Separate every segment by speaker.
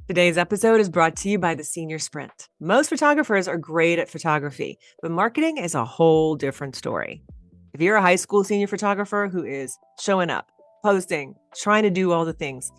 Speaker 1: Today's episode is brought to you by the Senior Sprint. Most photographers are great at photography, but marketing is a whole different story. If you're a high school senior photographer who is showing up, posting, trying to do all the things,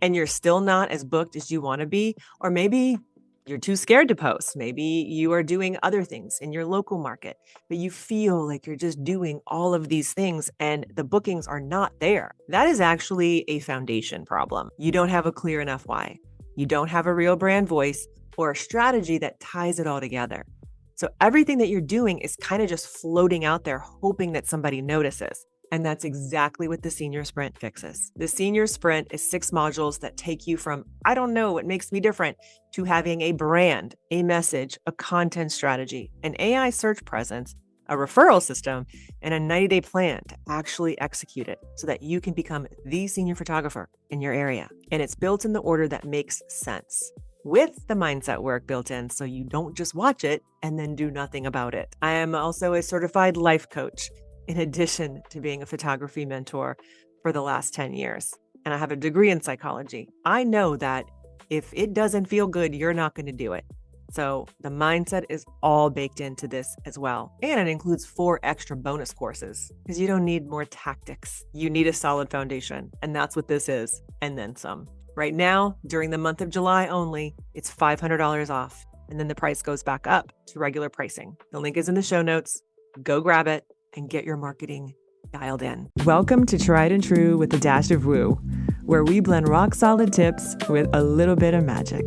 Speaker 1: and you're still not as booked as you want to be, or maybe you're too scared to post, maybe you are doing other things in your local market, but you feel like you're just doing all of these things and the bookings are not there. That is actually a foundation problem. You don't have a clear enough why. You don't have a real brand voice or a strategy that ties it all together. So everything that you're doing is kind of just floating out there, hoping that somebody notices. And that's exactly what the Senior Sprint fixes. The Senior Sprint is 6 modules that take you from, I don't know what makes me different, to having a brand, a message, a content strategy, an AI search presence, a referral system, and a 90-day plan to actually execute it so that you can become the senior photographer in your area. And it's built in the order that makes sense, with the mindset work built in so you don't just watch it and then do nothing about it. I am also a certified life coach, in addition to being a photography mentor for the last 10 years. And I have a degree in psychology. I know that if it doesn't feel good, you're not going to do it. So the mindset is all baked into this as well. And it includes 4 extra bonus courses because you don't need more tactics. You need a solid foundation. And that's what this is. And then some. Right now, during the month of July only, it's $500 off. And then the price goes back up to regular pricing. The link is in the show notes. Go grab it and get your marketing dialed in. Welcome to Tried and True with a Dash of Woo, where we blend rock solid tips with a little bit of magic.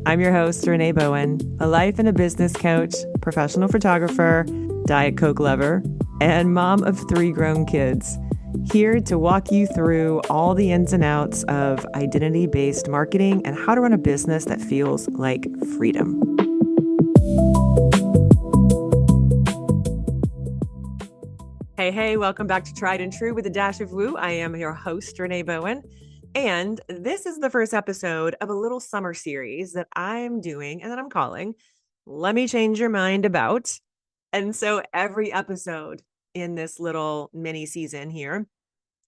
Speaker 1: I'm your host, Renee Bowen, a life and a business coach, professional photographer, Diet Coke lover, and mom of 3 grown kids, here to walk you through all the ins and outs of identity-based marketing and how to run a business that feels like freedom. Hey, welcome back to Tried and True with a Dash of Woo. I am your host, Renee Bowen. And this is the first episode of a little summer series that I'm doing and that I'm calling Let Me Change Your Mind About. And so every episode in this little mini season here,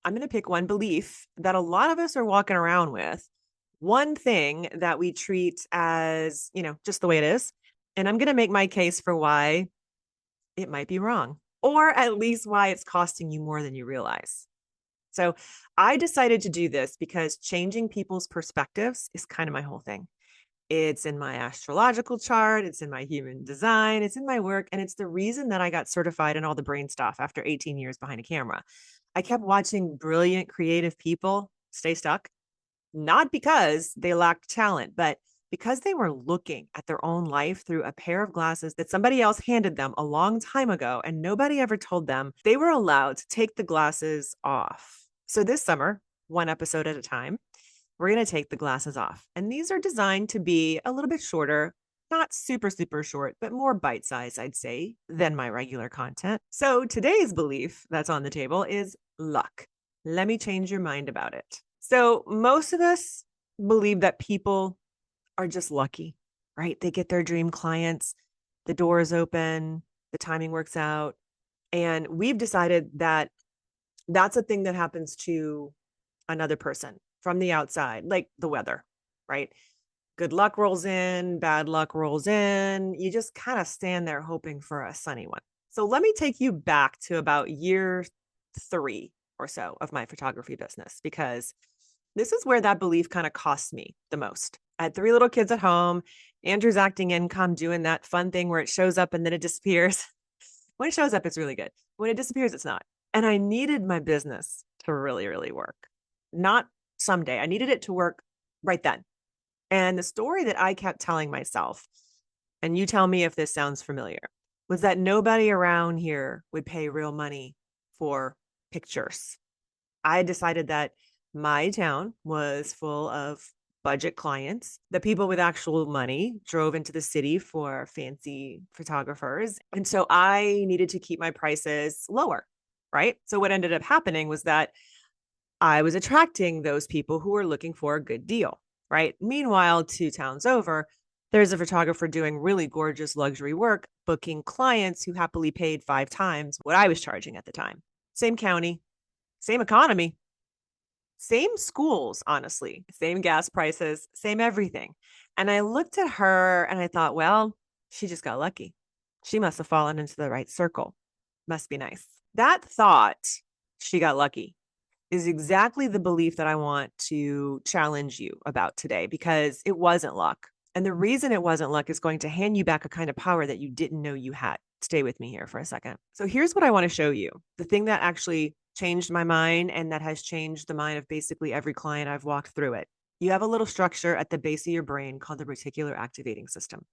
Speaker 1: I'm going to pick one belief that a lot of us are walking around with, one thing that we treat as, just the way it is. And I'm going to make my case for why it might be wrong, or at least why it's costing you more than you realize. So I decided to do this because changing people's perspectives is kind of my whole thing. It's in my astrological chart, it's in my human design, it's in my work, and it's the reason that I got certified in all the brain stuff after 18 years behind a camera. I kept watching brilliant, creative people stay stuck, not because they lacked talent, but because they were looking at their own life through a pair of glasses that somebody else handed them a long time ago, and nobody ever told them they were allowed to take the glasses off. So this summer, one episode at a time, we're going to take the glasses off. And these are designed to be a little bit shorter, not super, super short, but more bite-sized, I'd say, than my regular content. So today's belief that's on the table is luck. Let me change your mind about it. So most of us believe that people are just lucky, right? They get their dream clients, the door is open, the timing works out. And we've decided that that's a thing that happens to another person from the outside, like the weather, right? Good luck rolls in, bad luck rolls in. You just kind of stand there hoping for a sunny one. So let me take you back to about year 3 or so of my photography business, because this is where that belief kind of cost me the most. I had 3 little kids at home. Andrew's acting income, doing that fun thing where it shows up and then it disappears. When it shows up, it's really good. When it disappears, it's not. And I needed my business to really, really work. Not someday. I needed it to work right then. And the story that I kept telling myself, and you tell me if this sounds familiar, was that nobody around here would pay real money for pictures. I decided that my town was full of budget clients. The people with actual money drove into the city for fancy photographers. And so I needed to keep my prices lower, right? So what ended up happening was that I was attracting those people who were looking for a good deal, right? Meanwhile, 2 towns over, there's a photographer doing really gorgeous luxury work, booking clients who happily paid 5 times what I was charging at the time. Same county, same economy, same schools, honestly, same gas prices, same everything. And I looked at her and I thought, well, she just got lucky. She must have fallen into the right circle. Must be nice. That thought, she got lucky, is exactly the belief that I want to challenge you about today because it wasn't luck. And the reason it wasn't luck is going to hand you back a kind of power that you didn't know you had. Stay with me here for a second. So here's what I want to show you. The thing that actually changed my mind and that has changed the mind of basically every client I've walked through it. You have a little structure at the base of your brain called the reticular activating system.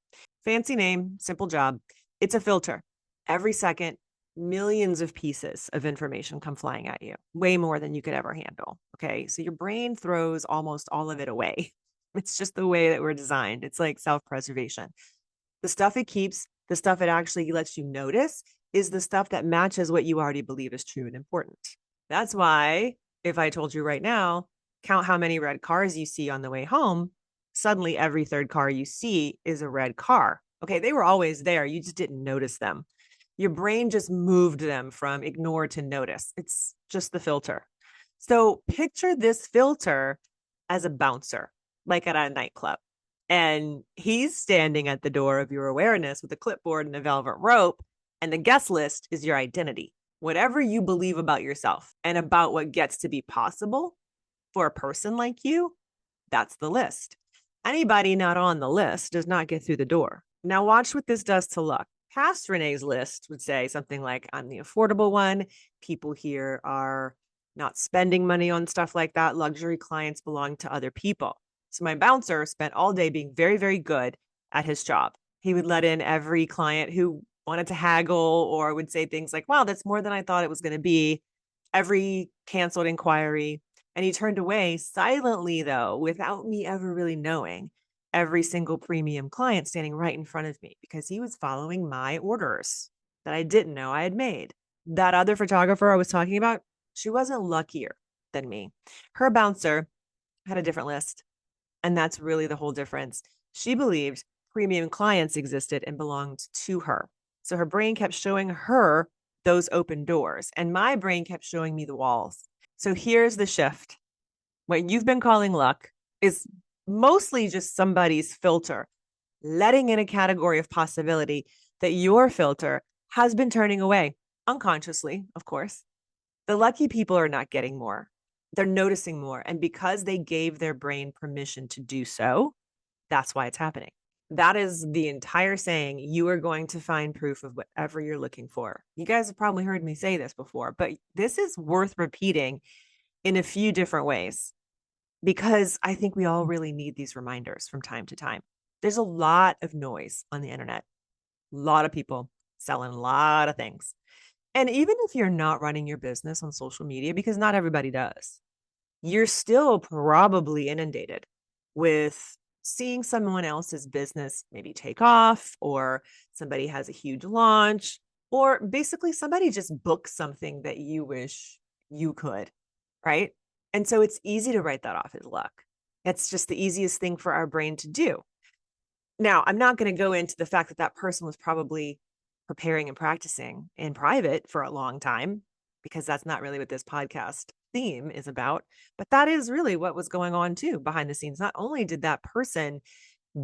Speaker 1: Fancy name, simple job. It's a filter. Every second, millions of pieces of information come flying at you, way more than you could ever handle. Okay. So your brain throws almost all of it away. It's just the way that we're designed. It's like self preservation. The stuff it keeps, the stuff it actually lets you notice is the stuff that matches what you already believe is true and important. That's why if I told you right now, count how many red cars you see on the way home, suddenly every third car you see is a red car. Okay. They were always there. You just didn't notice them. Your brain just moved them from ignore to notice. It's just the filter. So picture this filter as a bouncer, like at a nightclub. And he's standing at the door of your awareness with a clipboard and a velvet rope. And the guest list is your identity. Whatever you believe about yourself and about what gets to be possible for a person like you, that's the list. Anybody not on the list does not get through the door. Now, watch what this does to luck. Past Renee's list would say something like, I'm the affordable one. People here are not spending money on stuff like that. Luxury clients belong to other people. So my bouncer spent all day being very, very good at his job. He would let in every client who wanted to haggle or would say things like, wow, that's more than I thought it was going to be. Every canceled inquiry. And he turned away silently, though, without me ever really knowing, every single premium client standing right in front of me because he was following my orders that I didn't know I had made. That other photographer I was talking about, she wasn't luckier than me. Her bouncer had a different list. And that's really the whole difference. She believed premium clients existed and belonged to her. So her brain kept showing her those open doors, and my brain kept showing me the walls. So here's the shift. What you've been calling luck is mostly just somebody's filter, letting in a category of possibility that your filter has been turning away, unconsciously, of course. The lucky people are not getting more. They're noticing more. And because they gave their brain permission to do so, that's why it's happening. That is the entire saying. You are going to find proof of whatever you're looking for. You guys have probably heard me say this before, but this is worth repeating in a few different ways because I think we all really need these reminders from time to time. There's a lot of noise on the internet, a lot of people selling a lot of things. And even if you're not running your business on social media, because not everybody does, you're still probably inundated with seeing someone else's business maybe take off, or somebody has a huge launch, or basically somebody just booked something that you wish you could, right? And so it's easy to write that off as luck. It's just the easiest thing for our brain to do. Now, I'm not going to go into the fact that that person was probably preparing and practicing in private for a long time, because that's not really what this podcast theme is about. But that is really what was going on too behind the scenes. Not only did that person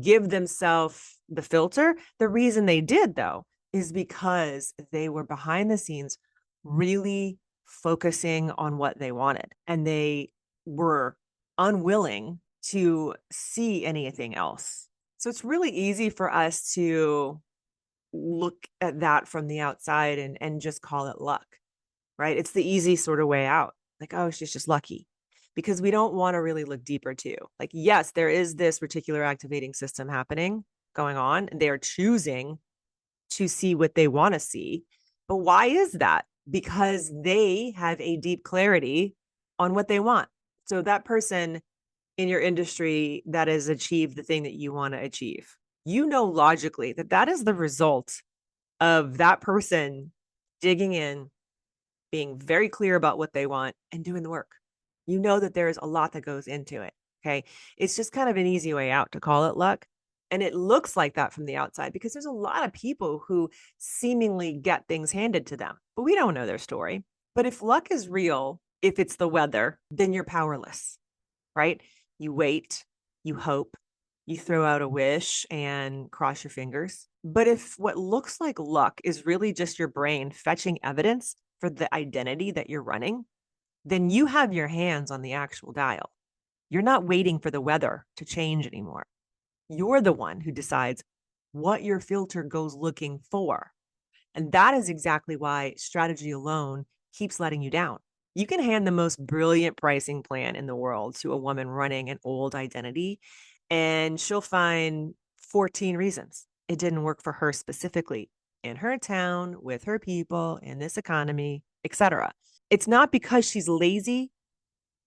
Speaker 1: give themselves the filter, the reason they did, though, is because they were behind the scenes really focusing on what they wanted, and they were unwilling to see anything else. So it's really easy for us to look at that from the outside and just call it luck, right? It's the easy sort of way out. Like, oh, she's just lucky, because we don't want to really look deeper too. Like, yes, there is this reticular activating system happening, going on, and they are choosing to see what they want to see. But why is that? Because they have a deep clarity on what they want. So that person in your industry that has achieved the thing that you want to achieve, you know logically that that is the result of that person digging in, being very clear about what they want, and doing the work. You know that there's a lot that goes into it. Okay. It's just kind of an easy way out to call it luck. And it looks like that from the outside because there's a lot of people who seemingly get things handed to them, but we don't know their story. But if luck is real, If it's the weather, then you're powerless, right? You wait, you hope, you throw out a wish and cross your fingers. But if what looks like luck is really just your brain fetching evidence for the identity that you're running, then you have your hands on the actual dial. You're not waiting for the weather to change anymore. You're the one who decides what your filter goes looking for. And that is exactly why strategy alone keeps letting you down. You can hand the most brilliant pricing plan in the world to a woman running an old identity, and she'll find 14 reasons it didn't work for her specifically in her town, with her people, in this economy, etc. It's not because she's lazy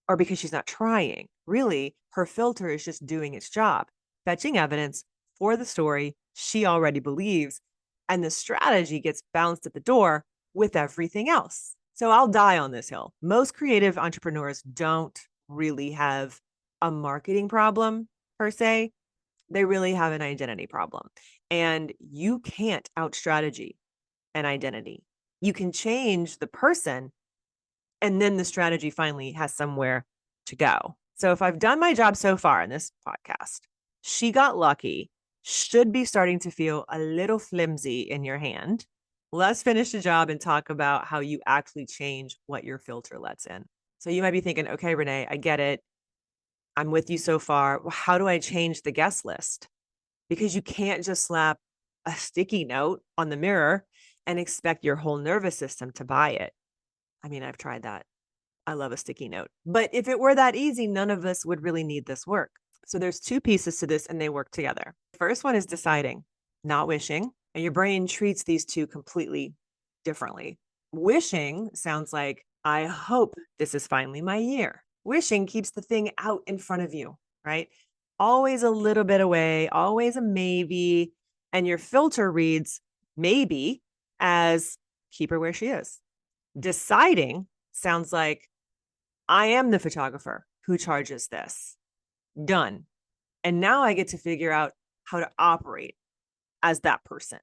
Speaker 1: or because she's not trying. Really, her filter is just doing its job, fetching evidence for the story she already believes, and the strategy gets bounced at the door with everything else. So I'll die on this hill. Most creative entrepreneurs don't really have a marketing problem per se. They really have an identity problem. And you can't out strategy an identity. You can change the person, and then the strategy finally has somewhere to go. So if I've done my job so far in this podcast, she got lucky should be starting to feel a little flimsy in your hand. Let's finish the job and talk about how you actually change what your filter lets in. So you might be thinking, okay, Renee, I get it. I'm with you so far. Well, how do I change the guest list? Because you can't just slap a sticky note on the mirror and expect your whole nervous system to buy it. I mean, I've tried that. I love a sticky note. But if it were that easy, none of us would really need this work. So there's two pieces to this and they work together. The first one is deciding, not wishing. And your brain treats these two completely differently. Wishing sounds like, I hope this is finally my year. Wishing keeps the thing out in front of you, right? Always a little bit away, always a maybe. And your filter reads maybe as keep her where she is. Deciding sounds like, I am the photographer who charges this. Done. And now I get to figure out how to operate as that person.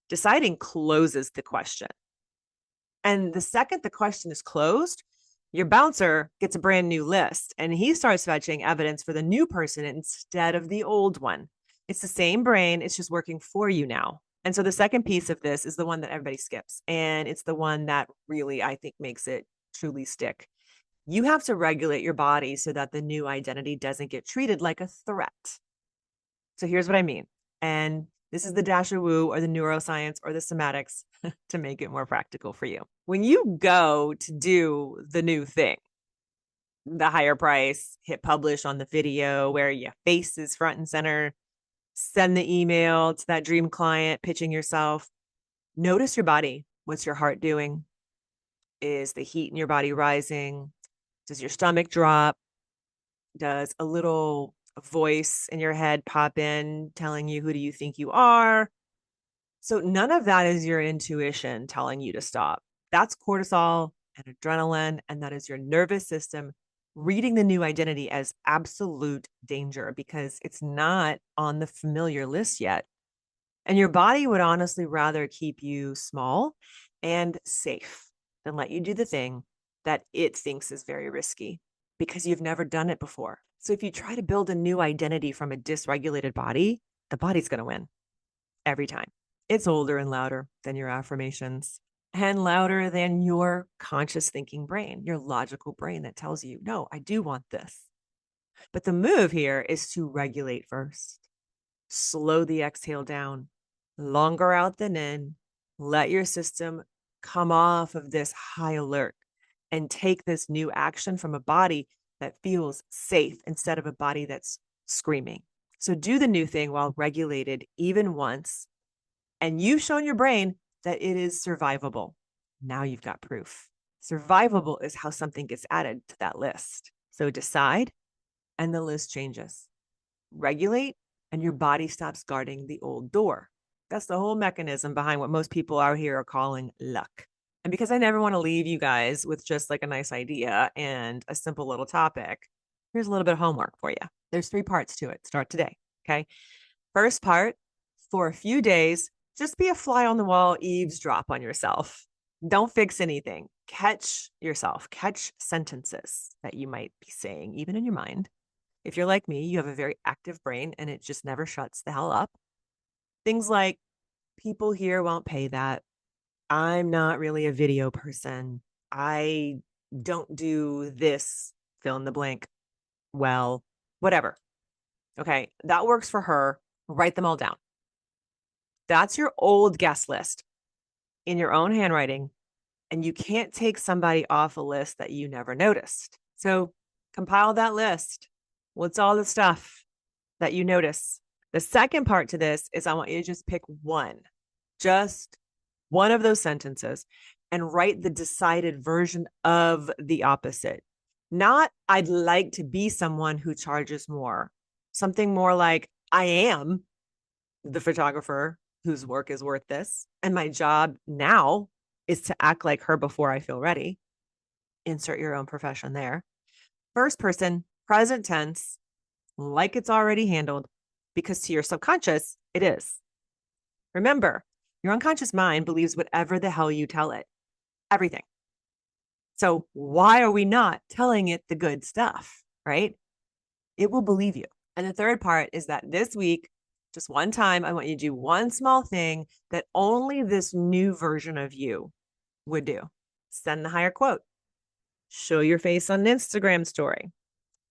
Speaker 1: Deciding closes the question. And the second the question is closed, your bouncer gets a brand new list and he starts fetching evidence for the new person instead of the old one. It's the same brain, it's just working for you now. And so the second piece of this is the one that everybody skips. And it's the one that really, I think, makes it truly stick. You have to regulate your body so that the new identity doesn't get treated like a threat. So here's what I mean. And this is the dash of woo or the neuroscience or the somatics to make it more practical for you. When you go to do the new thing, the higher price, hit publish on the video where your face is front and center, send the email to that dream client, pitching yourself, notice your body. What's your heart doing? Is the heat in your body rising? Does your stomach drop? Does a little voice in your head pop in telling you who do you think you are? So none of that is your intuition telling you to stop. That's cortisol and adrenaline, and that is your nervous system reading the new identity as absolute danger because it's not on the familiar list yet. And your body would honestly rather keep you small and safe than let you do the thing that it thinks is very risky because you've never done it before. So if you try to build a new identity from a dysregulated body, the body's going to win every time. It's older and louder than your affirmations and louder than your conscious thinking brain, your logical brain that tells you, no, I do want this. But the move here is to regulate first. Slow the exhale down, longer out than in. Let your system come off of this high alert and take this new action from a body that feels safe instead of a body that's screaming. So do the new thing while regulated even once. And you've shown your brain that it is survivable. Now you've got proof. Survivable is how something gets added to that list. So decide and the list changes. Regulate and your body stops guarding the old door. That's the whole mechanism behind what most people out here are calling luck. And because I never want to leave you guys with just like a nice idea and a simple little topic, here's a little bit of homework for you. There's 3 parts to it. Start today. Okay. First part, for a few days, just be a fly on the wall, eavesdrop on yourself. Don't fix anything. Catch yourself, catch sentences that you might be saying, even in your mind. If you're like me, you have a very active brain and it just never shuts the hell up. Things like, people here won't pay that. I'm not really a video person. I don't do this, fill in the blank. Well, whatever. Okay, that works for her. Write them all down. That's your old guest list in your own handwriting. And you can't take somebody off a list that you never noticed. So compile that list. What's all the stuff that you notice? The second part to this is I want you to just pick just one of those sentences and write the decided version of the opposite. Not, I'd like to be someone who charges more. Something more like, I am the photographer whose work is worth this. And my job now is to act like her before I feel ready. Insert your own profession there. First person, present tense, like it's already handled, because to your subconscious, it is. Remember, your unconscious mind believes whatever the hell you tell it, everything. So why are we not telling it the good stuff, right? It will believe you. And the third part is that this week, just one time, I want you to do one small thing that only this new version of you would do. Send the higher quote. Show your face on an Instagram story.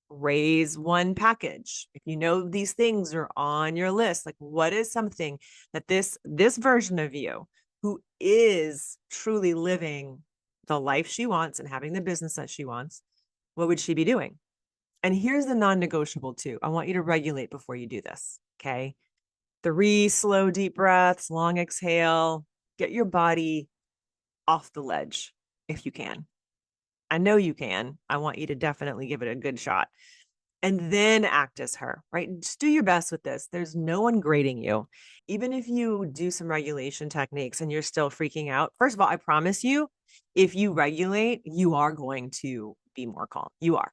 Speaker 1: Raise one package. If you know these things are on your list, like what is something that this version of you who is truly living the life she wants and having the business that she wants, what would she be doing? And here's the non-negotiable too. I want you to regulate before you do this. Okay. 3 slow, deep breaths, long exhale. Get your body off the ledge if you can. I know you can. I want you to definitely give it a good shot. And then act as her, right? Just do your best with this. There's no one grading you. Even if you do some regulation techniques and you're still freaking out, first of all, I promise you, if you regulate, you are going to be more calm. You are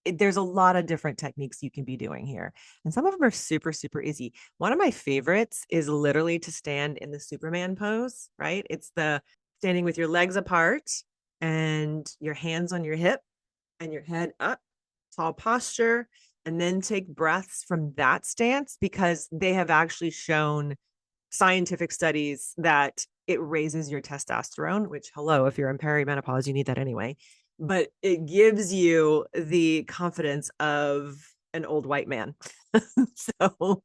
Speaker 1: there's a lot of different techniques you can be doing here. And some of them are super, super easy. One of my favorites is literally to stand in the Superman pose, right? It's the standing with your legs apart and your hands on your hip and your head up, tall posture, and then take breaths from that stance because they have actually shown scientific studies that it raises your testosterone, which, hello, if you're in perimenopause, you need that anyway. But it gives you the confidence of an old white man. So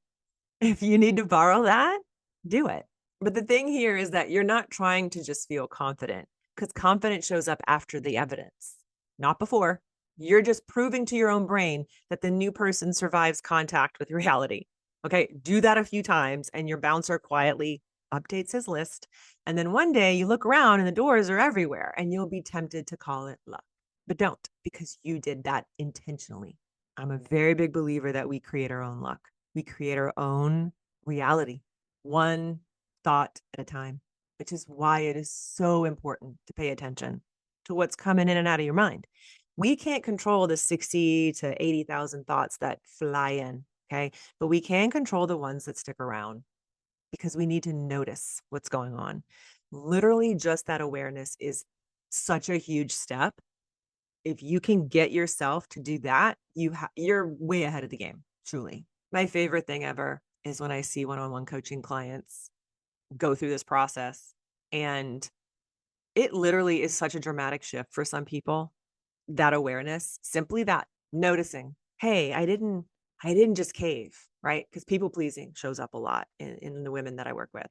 Speaker 1: if you need to borrow that, do it. But the thing here is that you're not trying to just feel confident because confidence shows up after the evidence, not before. You're just proving to your own brain that the new person survives contact with reality. Okay, do that a few times and your bouncer quietly updates his list. And then one day you look around and the doors are everywhere and you'll be tempted to call it luck. But don't, because you did that intentionally. I'm a very big believer that we create our own luck. We create our own reality, one thought at a time, which is why it is so important to pay attention to what's coming in and out of your mind. We can't control the 60 to 80,000 thoughts that fly in, okay? But we can control the ones that stick around because we need to notice what's going on. Literally, just that awareness is such a huge step. If you can get yourself to do that, you're way ahead of the game, truly. My favorite thing ever is when I see one-on-one coaching clients go through this process. And it literally is such a dramatic shift for some people, that awareness, simply that noticing, hey, I didn't just cave, right? Because people pleasing shows up a lot in the women that I work with.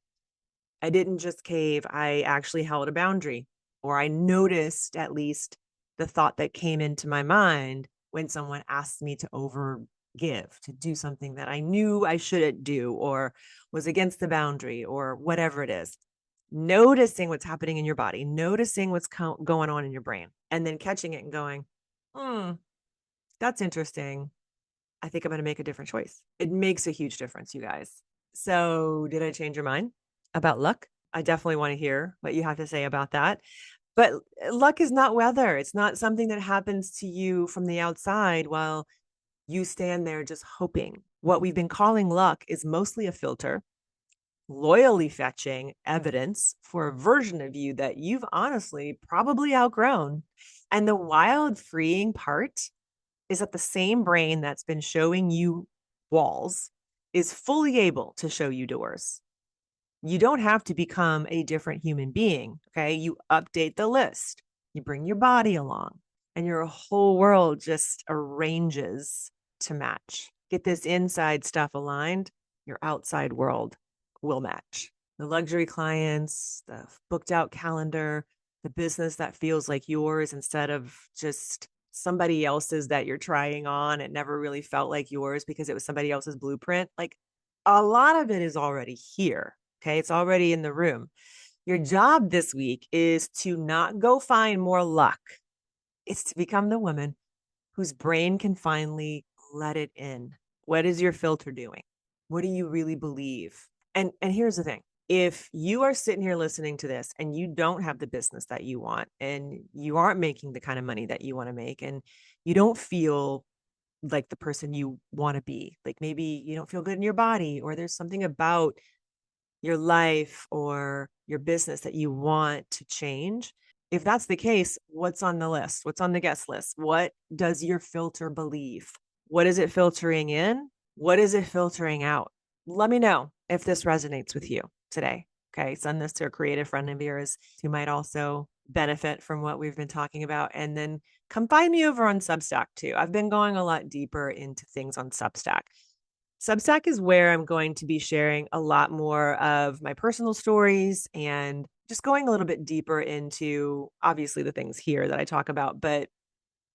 Speaker 1: I didn't just cave. I actually held a boundary, or I noticed at least the thought that came into my mind when someone asked me to overgive, to do something that I knew I shouldn't do, or was against the boundary, or whatever it is. Noticing what's happening in your body, noticing what's going on in your brain, and then catching it and going, that's interesting. I think I'm going to make a different choice. It makes a huge difference, you guys. So did I change your mind about luck? I definitely want to hear what you have to say about that. But luck is not weather. It's not something that happens to you from the outside while you stand there just hoping. What we've been calling luck is mostly a filter. loyally fetching evidence for a version of you that you've honestly probably outgrown. And the wild, freeing part is that the same brain that's been showing you walls is fully able to show you doors. You don't have to become a different human being. Okay. You update the list, you bring your body along, and your whole world just arranges to match. Get this inside stuff aligned, your outside world will match. The luxury clients, the booked out calendar, the business that feels like yours instead of just somebody else's that you're trying on. It never really felt like yours because it was somebody else's blueprint. Like a lot of it is already here. Okay. It's already in the room. Your job this week is to not go find more luck. It's to become the woman whose brain can finally let it in. What is your filter doing? What do you really believe? And here's the thing. If you are sitting here listening to this and you don't have the business that you want and you aren't making the kind of money that you want to make and you don't feel like the person you want to be, like maybe you don't feel good in your body or there's something about your life or your business that you want to change. If that's the case, what's on the list? What's on the guest list? What does your filter believe? What is it filtering in? What is it filtering out? Let me know if this resonates with you today. Okay. Send this to a creative friend of yours who might also benefit from what we've been talking about. And then come find me over on Substack too. I've been going a lot deeper into things on Substack. Substack is where I'm going to be sharing a lot more of my personal stories and just going a little bit deeper into obviously the things here that I talk about, but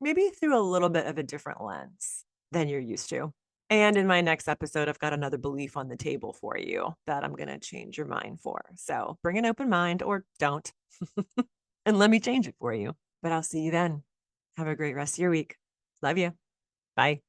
Speaker 1: maybe through a little bit of a different lens than you're used to. And in my next episode, I've got another belief on the table for you that I'm going to change your mind for. So bring an open mind or don't, and let me change it for you. But I'll see you then. Have a great rest of your week. Love you. Bye.